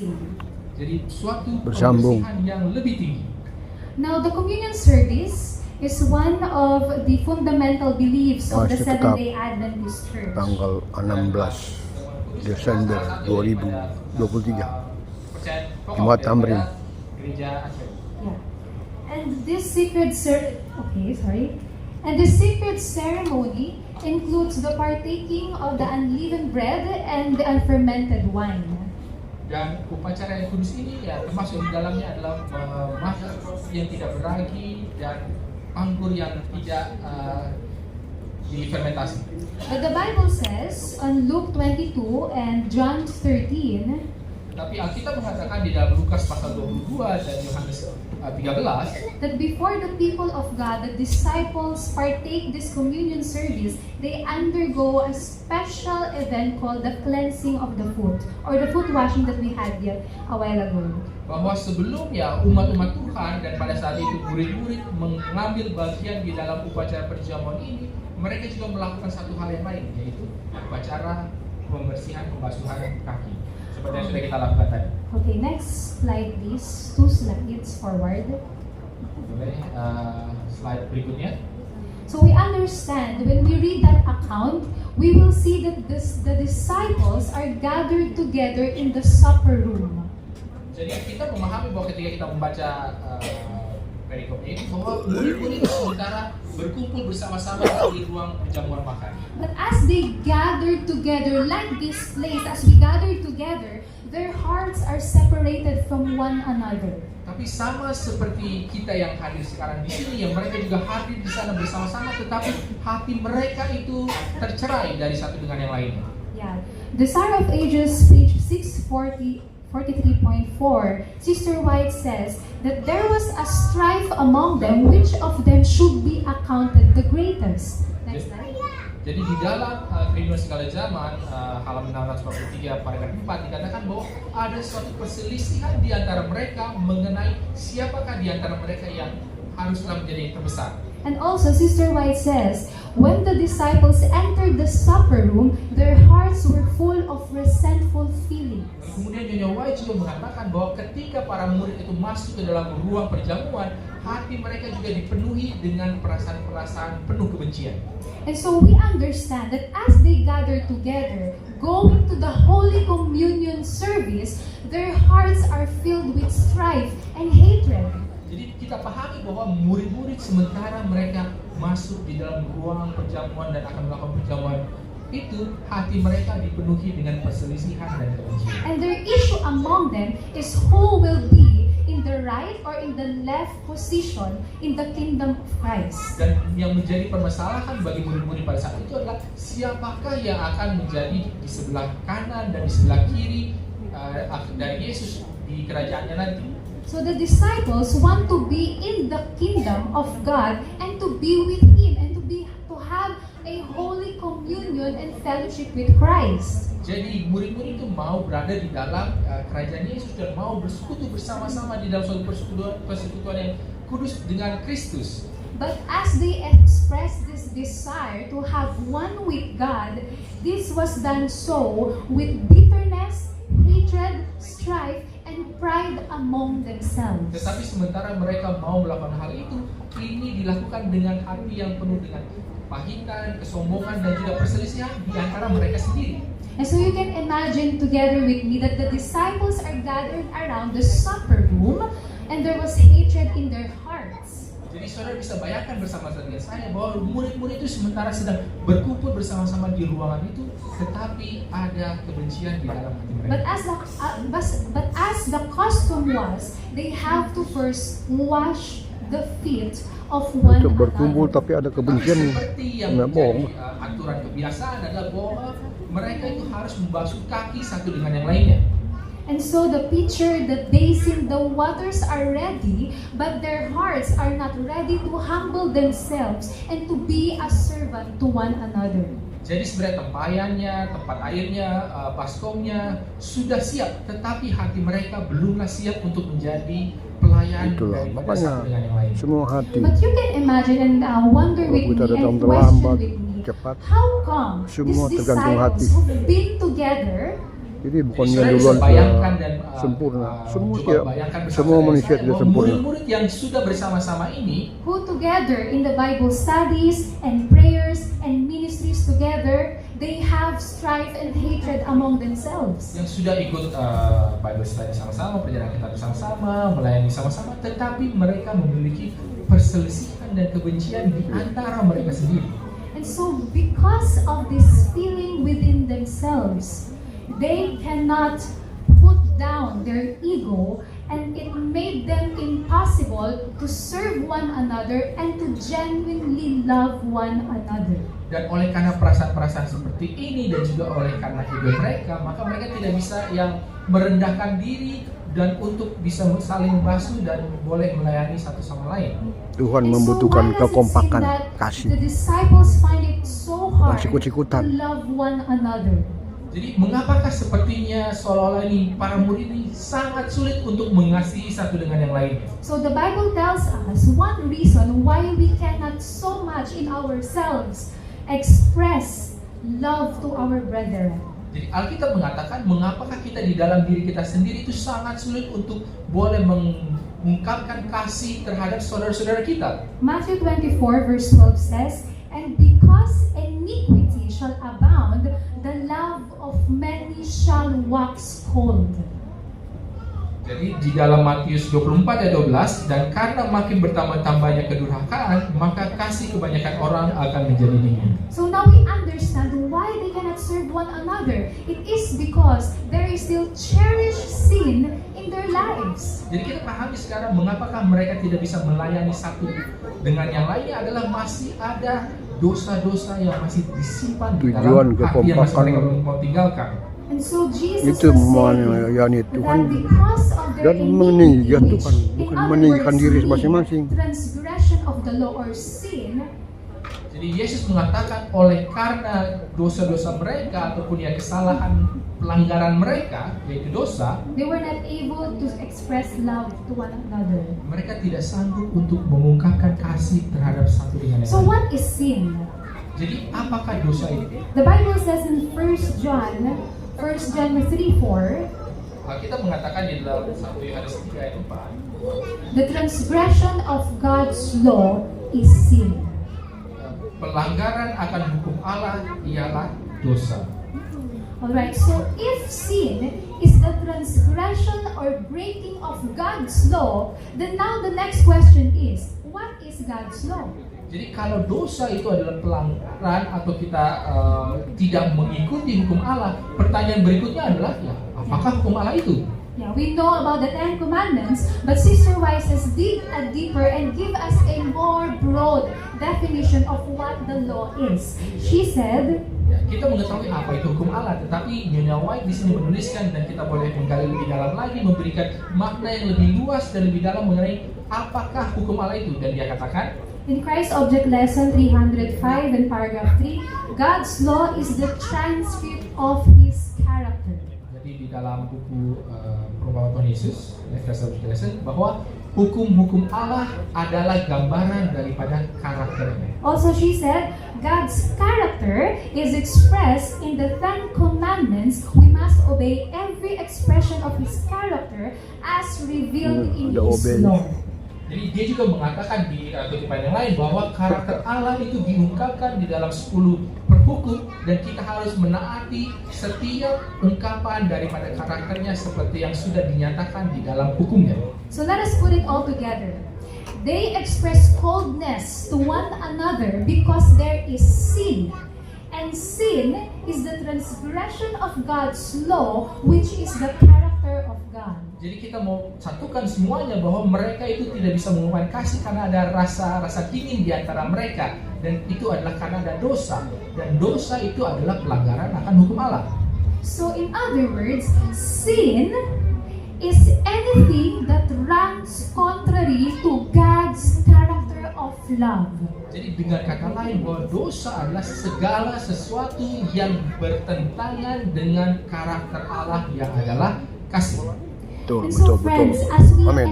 blessing. Jadi suatu Bersambung. pembersihan yang lebih tinggi. Now, the communion service is one of the fundamental beliefs of the Masih tetap Seventh-day Adventist Church. tanggal 16 Desember 2023 Percayaan pokok Jumat daripada Tamrin. Gereja Advent. Yeah. And this sacred ceremony includes the partaking of the unleavened bread and the unfermented wine. Dan upacara yang kudus ini ya termasuk di dalamnya adalah memasak yang tidak beragi dan anggur yang tidak difermentasi. But the Bible says on Luke 22 and John 13 Tapi Alkitab mengatakan di dalam Lukas pasal 22 dan Yohanes 13 that before the people of God, the disciples partake this communion service, they undergo a special event called the cleansing of the foot, or the foot washing that we had yet a while ago. bahwa sebelumnya umat-umat Tuhan dan pada saat itu murid-murid mengambil bagian di dalam upacara perjamuan ini, mereka juga melakukan satu hal yang lain, yaitu upacara pembersihan pembasuhan kaki seperti yang sudah kita lakukan tadi. Okay, next slide please. 2 slides forward. Boleh slide berikutnya. So we understand when we read that account, we will see that the disciples are gathered together in the supper room. Jadi kita memahami bahwa ketika kita membaca perikop ini bahwa murid-murid sementara berkumpul bersama-sama di ruang perjamuan makan. But as they gather together, like this place, as we gather together, their hearts are separated from one another. Tapi sama seperti kita yang hadir sekarang di sini, yang mereka juga hadir di sana bersama-sama, tetapi hati mereka itu tercerai dari satu dengan yang lainnya. Yeah. Desire of Ages, page 643.4, Sister White says that there was a strife among them, which of them should be accounted the greatest. Next slide. Jadi di dalam Kerinduan Segala Zaman, halaman 643 paragraf 4 dikatakan bahwa ada suatu perselisihan di antara mereka mengenai siapakah di antara mereka yang haruslah menjadi yang terbesar. And also, Sister White says, when the disciples entered the supper room, their hearts were full of resentful feelings. Kemudian Nyonya White juga mengatakan bahwa ketika para murid itu masuk ke dalam ruang perjamuan, hati mereka juga dipenuhi dengan perasaan-perasaan penuh kebencian. And so we understand that as they gather together, going to the Holy Communion service, their hearts are filled with strife and hatred. Jadi kita pahami bahwa murid-murid sementara mereka masuk di dalam ruang perjamuan dan akan melakukan perjamuan itu, hati mereka dipenuhi dengan perselisihan dan kebencian. And their issue among them is who will be in the right or in the left position in the kingdom of Christ. Dan yang menjadi permasalahan bagi murid-murid pada saat itu adalah siapakah yang akan menjadi di sebelah kanan dan di sebelah kiri dari Yesus di kerajaannya nanti. So the disciples want to be in the kingdom of God and to be with Him and to have a holy communion and fellowship with Christ. Jadi murid-murid itu mau berada di dalam kerajaan Yesus dan mau bersekutu bersama-sama di dalam suatu persekutuan yang kudus dengan Kristus. But as they express this desire to have one with God, this was done so with bitterness, hatred, strife, and pride among themselves. Tetapi sementara mereka mau melakukan hal itu, ini dilakukan dengan hati yang penuh dengan kepahitan, kesombongan, dan juga perselisihan di antara mereka sendiri. And so you can imagine together with me that the disciples are gathered around the supper room and there was hatred in their hearts. Jadi saudara bisa bayangkan bersama-sama dengan saya bahwa murid-murid itu sementara sedang berkumpul bersama-sama di ruangan itu, tetapi ada kebencian di dalam hati mereka. But as the custom was, they have to first wash the feet of one Untuk berkumpul another. tapi ada kebencian. Seperti yang Nggak bohong. menjadi aturan kebiasaan adalah bahwa mereka itu harus membasuh kaki satu dengan yang lainnya. And so the pitcher, the basin, the waters are ready, but their hearts are not ready to humble themselves and to be a servant to one another. Jadi sebenarnya tempayannya, tempat airnya, baskomnya sudah siap, tetapi hati mereka belumlah siap untuk menjadi pelayan Itulah dari makanya satu dengan yang lain. semua hati. But you can imagine and wonder Kalau with kita me datang and terlambat, question with me, cepat, how come semua these tergantung disciples hati. who've been together Jadi bukan Jadi yang saudara duluan bisa bayangkan dan sempurna. Semua coba tidak, bayangkan bersama semua dengan manusia saya tidak bahwa sempurna. murid-murid yang sudah bersama-sama ini who together in the Bible studies and prayers and ministries together, they have strife and hatred among themselves. yang sudah ikut Bible study sama-sama, perjalanan kita bersama-sama, melayani sama-sama, tetapi mereka memiliki perselisihan dan kebencian di antara mereka sendiri. And so because of this feeling within themselves, they cannot put down their ego, and it made them impossible to serve one another and to genuinely love one another. Dan oleh karena perasaan-perasaan seperti ini dan juga oleh karena ego mereka, maka mereka tidak bisa yang merendahkan diri dan untuk bisa saling membasuh dan boleh melayani satu sama lain. Tuhan And so membutuhkan why does it kekompakan, seem that kasih. the disciples find it so hard to Sikut-sikutan. love one another? Jadi mengapakah sepertinya seolah-olah ini para murid ini sangat sulit untuk mengasihi satu dengan yang lainnya? So the Bible tells us one reason why we cannot so much in ourselves express love to our brethren. Jadi Alkitab mengatakan mengapakah kita di dalam diri kita sendiri itu sangat sulit untuk boleh mengungkapkan kasih terhadap saudara-saudara kita. Matthew 24 verse 12 says, "And because iniquity shall abound, the love of many shall wax cold." Jadi di dalam Matius 24 ayat 12, dan karena makin bertambah-tambahnya kedurhakaan, maka kasih kebanyakan orang akan menjadi dingin. So now we understand why they cannot serve one another. It is because there is still cherished sin in their lives. Jadi kita pahami sekarang mengapakah mereka tidak bisa melayani satu dengan yang lainnya adalah masih ada dosa-dosa yang masih disimpan di Tujuan dalam hati yang masih kekompakan. mereka belum mau tinggalkan. And so Jesus Itu was saying melayani Tuhan that because of their dan meninggikan iniquity, Tuhan, in bukan other meninggikan words, diri sin, masing-masing. transgression of the law or sin, Jadi Yesus mengatakan oleh karena dosa-dosa mereka ataupun ya kesalahan pelanggaran mereka yaitu dosa, they were not able to express love to one another. mereka tidak sanggup untuk mengungkapkan kasih terhadap satu dengan yang So lain. what is sin? Jadi apakah dosa itu? The Bible says in 1 John 3:4, Kita mengatakan di dalam 1 Yohanes 3 ayat 4, the transgression of God's law is sin. pelanggaran akan hukum Allah ialah dosa. Alright, so if sin is the transgression or breaking of God's law, then now the next question is, what is God's law? Jadi kalau dosa itu adalah pelanggaran atau kita tidak mengikuti hukum Allah, pertanyaan berikutnya adalah ya, apakah hukum Allah itu? Yeah, we know about the 10 Commandments, but Sister Wises dig a deeper and give us a more broad definition of what the law is. She said, Ya, kita mengetahui apa itu hukum Allah, tetapi Nyonya White di sini menuliskan dan kita boleh menggali lebih dalam lagi, memberikan makna yang lebih luas dan lebih dalam mengenai apakah hukum Allah itu. Dan dia katakan, in Christ Object Lesson 305 and paragraph 3, God's law is the transcript of His character. jadi di dalam buku Perumpamaan Tuhan Yesus, Christ Object Lesson, bahwa hukum-hukum Allah adalah gambaran daripada karakternya. Also, she said, God's character is expressed in the 10 Commandments. We must obey every expression of His character as revealed in ada His obey. law. Jadi dia juga mengatakan di kutipan yang lain bahwa karakter Allah itu diungkapkan di dalam 10 perhukum dan kita harus menaati setiap ungkapan daripada karakternya seperti yang sudah dinyatakan di dalam hukumnya. So let us put it all together. They express coldness to one another because there is sin. And sin is the transgression of God's law, which is the character of God. Jadi kita mau satukan semuanya bahwa mereka itu tidak bisa mengungkapkan kasih karena ada rasa dingin di antara mereka, dan itu adalah karena ada dosa, dan dosa itu adalah pelanggaran akan hukum Allah. So in other words, sin is anything that runs contrary to God's character of love. Jadi dengan kata lain bahwa dosa adalah segala sesuatu yang bertentangan dengan karakter Allah yang adalah kasih. Betul, And so betul, friends, betul. as we Amin.